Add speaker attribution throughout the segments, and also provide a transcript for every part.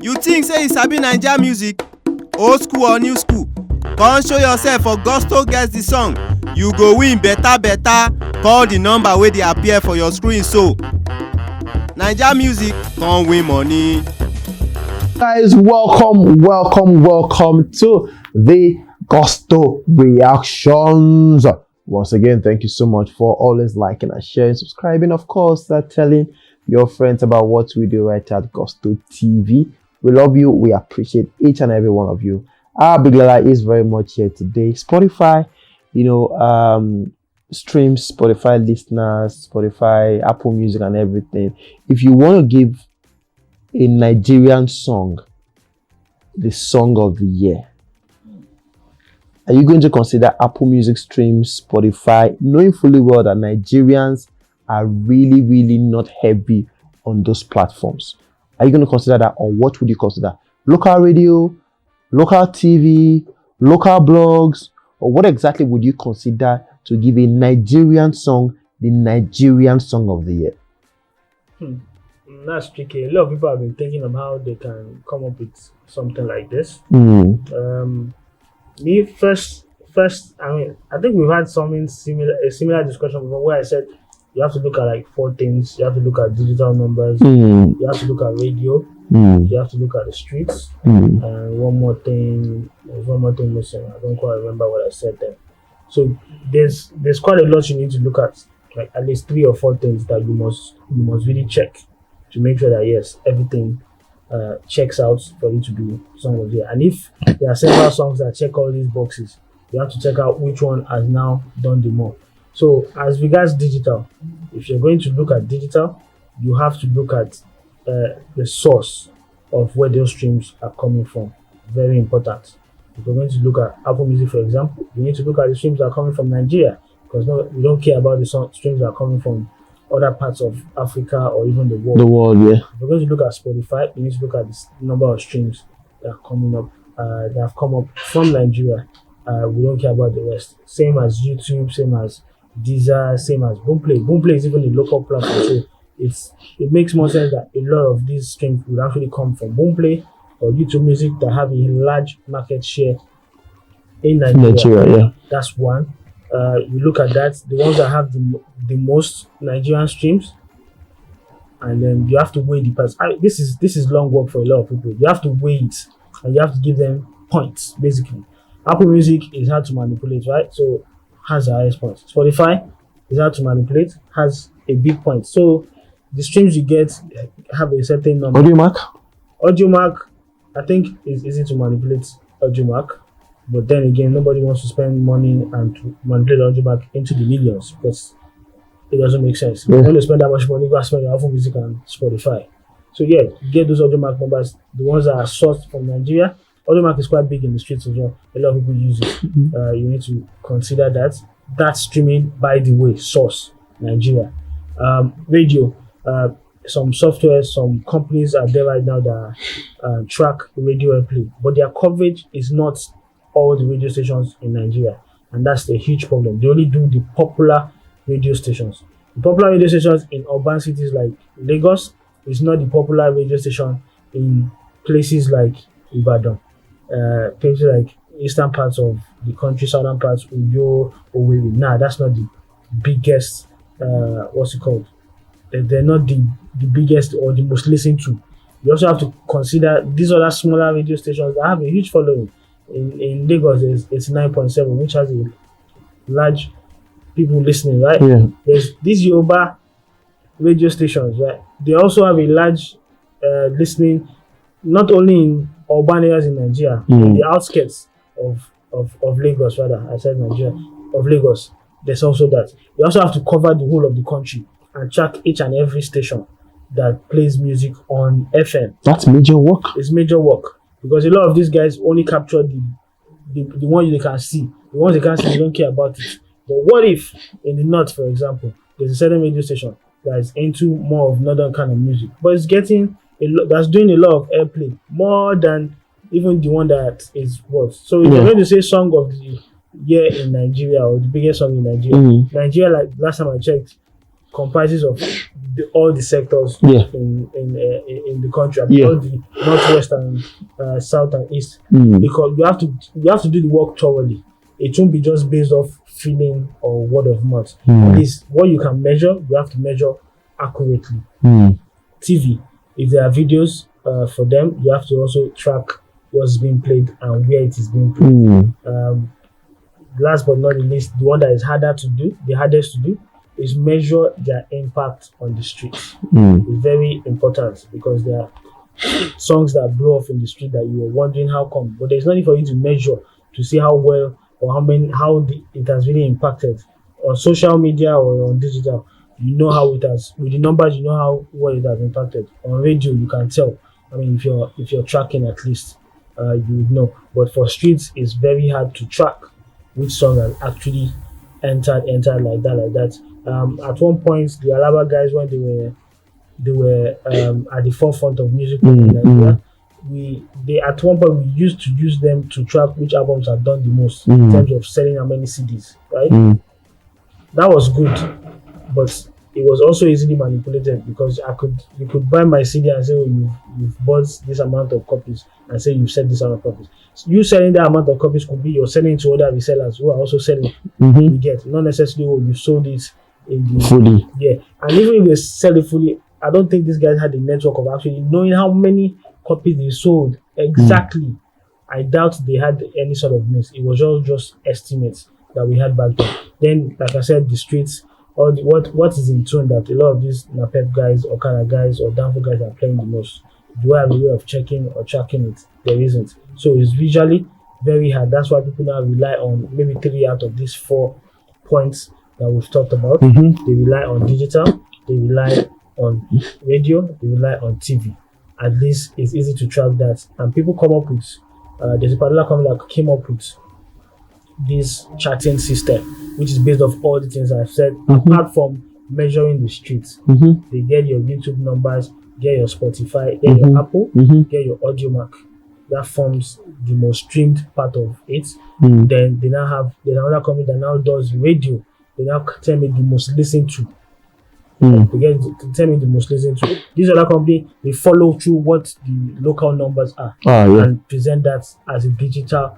Speaker 1: You think say you sabi Naija music? Old school or new school? Come show yourself for Gusto Gets the Song. You go win better. Call the number wey dey appear for your screen so. Naija music come win money.
Speaker 2: Guys, welcome to the Gusto Reactions. Once again, thank you so much for always liking and sharing, subscribing, of course, telling your friends about what we do right at Gusto TV. We love you. We appreciate each and every one of you. Our Big Lala is very much here today. Spotify, streams, Spotify listeners, Spotify, Apple Music and everything. If you want to give a Nigerian song the song of the year, are you going to consider Apple Music streams, Spotify, knowing fully well that Nigerians are really not heavy on those platforms? Are you going to consider that, or what would you consider? Local radio, local TV, local blogs, or what exactly would you consider to give a Nigerian song the Nigerian song of the year?
Speaker 3: That's tricky. A lot of people have been thinking of how they can come up with something like this. Me first, I think we've had a similar discussion before, where I said you have to look at like 4 things. You have to look at digital numbers. You have to look at radio. You have to look at the streets. And there's one more thing missing. I don't quite remember what I said then. So there's quite a lot you need to look at, like at least 3 or 4 things that you must really check to make sure that yes, everything checks out for you to do Song of the Year. And if there are several songs that check all these boxes, you have to check out which one has now done the more. So as regards digital, if you're going to look at digital, you have to look at the source of where those streams are coming from. Very important. If you're going to look at Apple Music, for example, you need to look at the streams that are coming from Nigeria, because we don't care about the streams that are coming from other parts of Africa or even the world.
Speaker 2: Yeah.
Speaker 3: If you're going to look at Spotify, you need to look at the number of streams that are coming up, that have come up from Nigeria. We don't care about the rest. Same as YouTube, same as Deezer, same as Boomplay. Boomplay is even a local platform, so it makes more sense that a lot of these streams would actually come from Boomplay or YouTube Music that have a large market share in Nigeria.
Speaker 2: Yeah.
Speaker 3: That's one. You look at that, the ones that have the most Nigerian streams, and then you have to weigh the price. This is long work for a lot of people. You have to weigh it, and you have to give them points, basically. Apple Music is hard to manipulate, right? So has the highest points. Spotify is hard to manipulate, has a big point. So the streams you get have a certain number. Audiomack, I think, is easy to manipulate. Audiomack. But then again, nobody wants to spend money and to manipulate Audiomack into the millions, because it doesn't make sense.
Speaker 2: Yeah.
Speaker 3: When you spend that much money, you spend on Apple Music and Spotify. So yeah, you get those Audiomack numbers, the ones that are sourced from Nigeria. Audiomack is quite big in the streets as well. A lot of people use it. You need to consider that. That streaming, by the way, source Nigeria. Radio. Some software, some companies are there right now that track radio airplay, but their coverage is not all the radio stations in Nigeria, and that's a huge problem. They only do the popular radio stations. The popular radio stations in urban cities like Lagos is not the popular radio station in places like Ibadan, places like eastern parts of the country, southern parts, Uyo, Owerri. Nah, that's not the biggest. What's it called? They're not the biggest or the most listened to. You also have to consider these other smaller radio stations that have a huge following. In Lagos, there's 89.7, which has a large people listening, right?
Speaker 2: Yeah.
Speaker 3: There's these Yoruba radio stations, right? They also have a large listening, not only in urban areas in Nigeria, in the outskirts of Lagos, rather. I said Nigeria, of Lagos. There's also that. You also have to cover the whole of the country and track each and every station that plays music on FM.
Speaker 2: That's major work.
Speaker 3: It's major work, because a lot of these guys only capture the ones they can see. The ones they can't see, they don't care about it. But what if in the north, for example, there's a certain radio station that is into more of northern kind of music, but it's getting that's doing a lot of airplay, more than even the one that is worse. So if you're going to say song of the year in Nigeria, or the biggest song in Nigeria, Nigeria, like last time I checked, comprises of all the sectors
Speaker 2: Yeah.
Speaker 3: in the country,
Speaker 2: Yeah.
Speaker 3: all the northwest and south and east,
Speaker 2: Mm.
Speaker 3: because you have to do the work thoroughly. It won't be just based off feeling or word of mouth. At least what you can measure, you have to measure accurately.
Speaker 2: Mm.
Speaker 3: TV, if there are videos for them, you have to also track what's being played and where it is being played.
Speaker 2: Mm.
Speaker 3: Last but not the least, the one that is the hardest to do, is measure their impact on the streets.
Speaker 2: Mm.
Speaker 3: It's very important because there are songs that blow off in the street that you are wondering how come, but there's nothing for you to measure to see how well or it has really impacted on social media or on digital. You know how it has, with the numbers, you know how well it has impacted. On radio, you can tell. I mean, if you're tracking at least, you would know. But for streets, it's very hard to track which song has actually entered like that. At one point, the Alaba guys, when they were at the forefront of music in Nigeria, at one point we used to use them to track which albums have done the most in terms of selling how many CDs, right? That was good, but it was also easily manipulated because you could buy my CD and say, oh, you've bought this amount of copies, and say you've sold this amount of copies. So you selling that amount of copies could be you're selling to other resellers who are also selling. You get, not necessarily you sold it in the
Speaker 2: Fully.
Speaker 3: Yeah, and even if they sell it fully, I don't think these guys had the network of actually knowing how many copies they sold exactly. I doubt they had any sort of miss. It was just estimates that we had back then. Then, like I said, the streets, what is in tune that a lot of these Napep guys or Okada guys or Danfo guys are playing the most. Do I have a way of checking or tracking it? There isn't. So it's visually very hard. That's why people now rely on maybe 3 out of these 4 points that we've talked about. They rely on digital, they rely on radio, they rely on TV. At least it's easy to track that. And people come up with, there's a particular company that came up with this charting system, which is based off all the things I've said, apart from measuring the streets. They get your YouTube numbers, get your Spotify, get your Apple, get your audio mark. That forms the most streamed part of it. Then there's another company that now does radio. They now tell me the most listened to. They get to tell me the most listened to. This other company, they follow through what the local numbers are and present that as a digital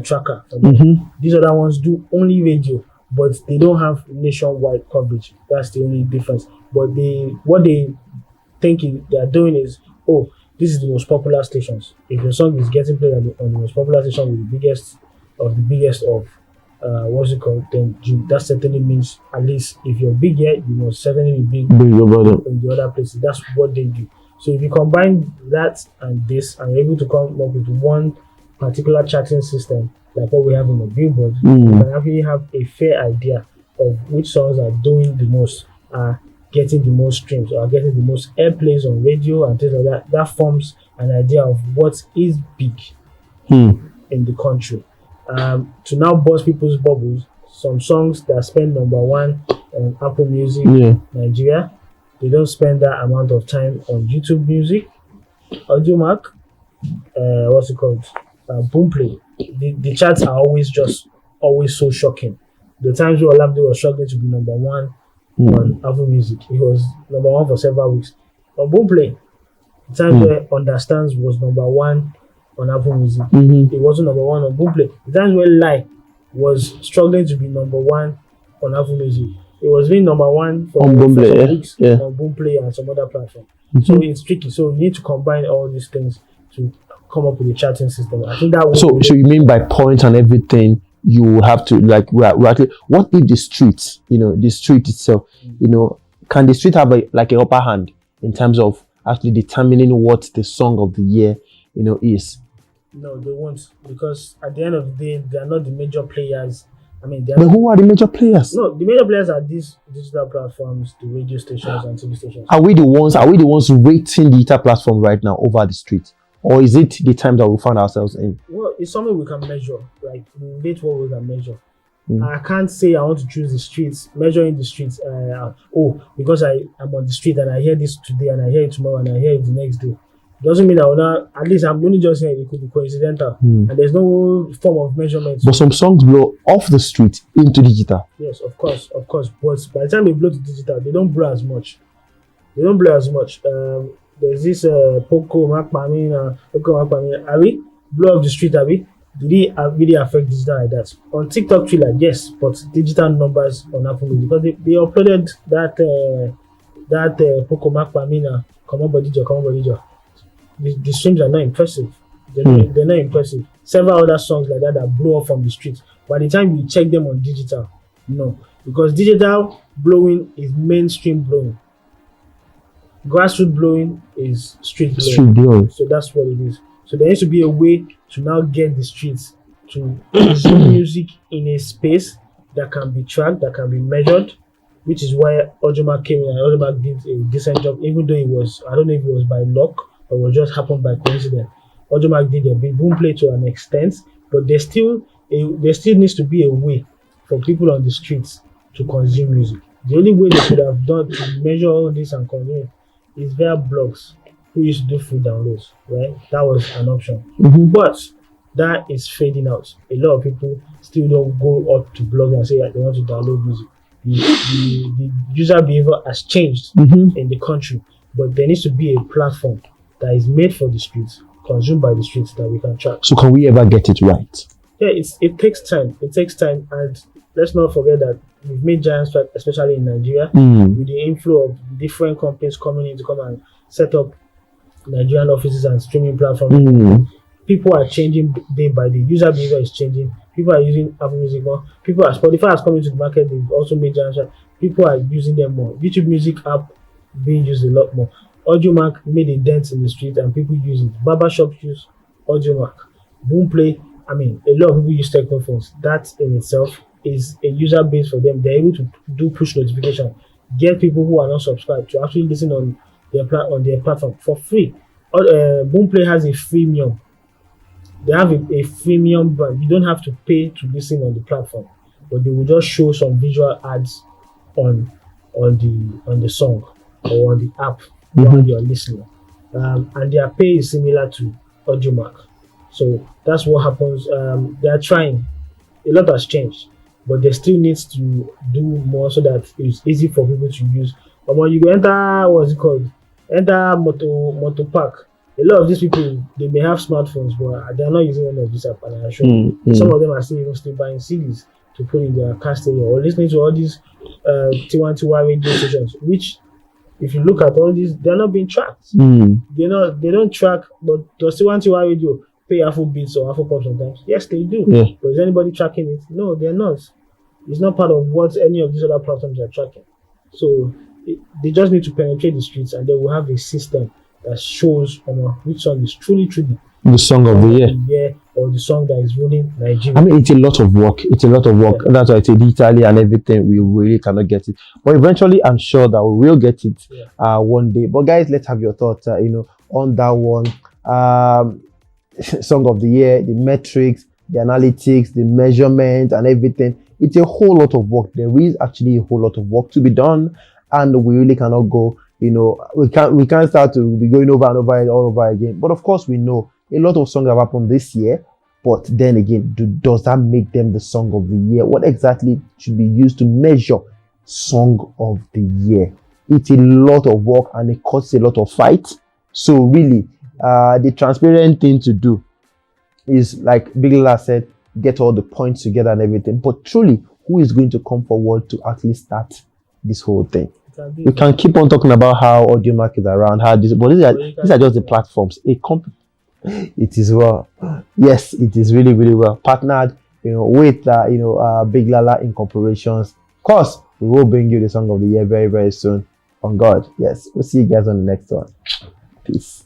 Speaker 3: tracker. These other ones do only radio, but they don't have nationwide coverage. That's the only difference. But what they think they are doing is, oh, this is the most popular stations. If your song is getting played on the most popular station with the biggest of what's it called, then that certainly means at least if you're big here, you must certainly be big in the other places. That's what they do. So if you combine that and this, and you're able to come up with one particular charting system like what we have in the Billboard, you can actually have a fair idea of which songs are doing the most, are getting the most streams, or are getting the most airplays on radio and things like that. That forms an idea of what is big in the country. To now burst people's bubbles, some songs that spend #1 on Apple Music Nigeria, they don't spend that amount of time on YouTube Music, Audiomack, what's it called, Boomplay. The charts are always so shocking. The times where Olamide was struggling to be #1 on Apple Music, he was #1 for several weeks. On Boomplay, the times where Understands was #1 on Apple Music, it wasn't #1 on Boomplay. The times where Lie was struggling to be #1 on Apple Music, it was being #1 for some weeks on Boomplay and some other platform. So it's tricky. So you need to combine all these things to come up with a charting system. I think that.
Speaker 2: So you mean by points and everything, you have to what if the streets, the street itself, can the street have a upper hand in terms of actually determining what the song of the year, is?
Speaker 3: No, they won't, because at the end of the day, they are not the major players. I mean,
Speaker 2: but who are the major players?
Speaker 3: No, the major players are these digital platforms, the radio stations and TV stations.
Speaker 2: Are we the ones rating the digital platform right now over the street? Or is it the time that we found ourselves in?
Speaker 3: Well, it's something we can measure. Like, we rate what we can measure. I can't say I want to choose the streets, measuring the streets. Because I'm on the street and I hear this today and I hear it tomorrow and I hear it the next day. Doesn't mean that we're not, at least I'm only just saying it could be coincidental. And there's no form of measurement.
Speaker 2: But some songs blow off the street into digital.
Speaker 3: Yes, of course. But by the time they blow to digital, they don't blow as much. There's this Poco Macpamina, Abi, blow off the street, Abi. Did it really affect digital like that? On TikTok, Thriller, yes, but digital numbers on Apple Music, because they uploaded that Poco Macpamina, Come on, Bodijo. The streams are not impressive. They're not impressive. Several other songs like that blow off from the street. By the time you check them on digital, no, because digital blowing is mainstream blowing. Grassroots blowing is street blowing. So that's what it is. So there needs to be a way to now get the streets to consume music in a space that can be tracked, that can be measured, which is why Ojomak came in and Ojomak did a decent job, even though it was, I don't know if it was by luck or it just happened by coincidence. Ojomak did a big boom play to an extent, but there still needs to be a way for people on the streets to consume music. The only way they could have done to measure all this and consume is via blogs who used to do free downloads, right? That was an option. But that is fading out. A lot of people still don't go up to blogs and say that they want to download music. The user behavior has changed in the country, but there needs to be a platform that is made for the streets, consumed by the streets, that we can track.
Speaker 2: So can we ever get it right?
Speaker 3: Yeah, it takes time. And let's not forget that we've made giant strides, especially in Nigeria, with the inflow of different companies coming in to come and set up Nigerian offices and streaming platforms. People are changing day by day. User behavior is changing. People are using Apple Music more. Spotify has come into the market. They've also made giant strides. People are using them more. YouTube Music app being used a lot more. Audiomack made a dent in the street and people use it. Barbershops use Audiomack. Boomplay, a lot of people use technophones. That in itself is a user base for them. They're able to do push notification, get people who are not subscribed to actually listen on their platform for free. Boomplay has a freemium. They have a freemium brand. You don't have to pay to listen on the platform, but they will just show some visual ads on the song or on the app while you're listening. And their pay is similar to Audiomack. So that's what happens. They are trying. A lot has changed, but they still needs to do more so that it's easy for people to use. But when you go enter Moto Park. A lot of these people, they may have smartphones, but they are not using any of this app. And I assure you, some of them are still buying CDs to put in their car stereo or listening to all these Tiwantiwa radio stations, which, if you look at all these, they're not being tracked. They don't track, but does Tiwantiwa radio pay Afro beats or Afro pop sometimes? Yes, they do. But is anybody tracking it? No, they're not. It's not part of what any of these other platforms are tracking. So they just need to penetrate the streets, and they will have a system that shows which song is truly
Speaker 2: the song of the year,
Speaker 3: or the song that is ruling Nigeria.
Speaker 2: It's a lot of work. And that's why I say digitally and everything, we really cannot get it. But eventually, I'm sure that we will get it one day. But guys, let's have your thoughts, on that one. Song of the year, the metrics, the analytics, the measurement, and everything. It's a whole lot of work. There is actually a whole lot of work to be done, and we really cannot go. We can't start to be going over and over it all over again. But of course, we know a lot of songs have happened this year. But then again, does that make them the song of the year? What exactly should be used to measure song of the year? It's a lot of work and it costs a lot of fight. So really, the transparent thing to do is, like Big Lala said, get all the points together and everything. But truly, who is going to come forward to actually start this whole thing? We can keep on talking about how Audiomack is around, but these are just the platforms. It is well. Yes, it is really, really well partnered, with Big Lala Incorporations. Of course, we will bring you the song of the year very, very soon. On God. Yes. We'll see you guys on the next one. Peace.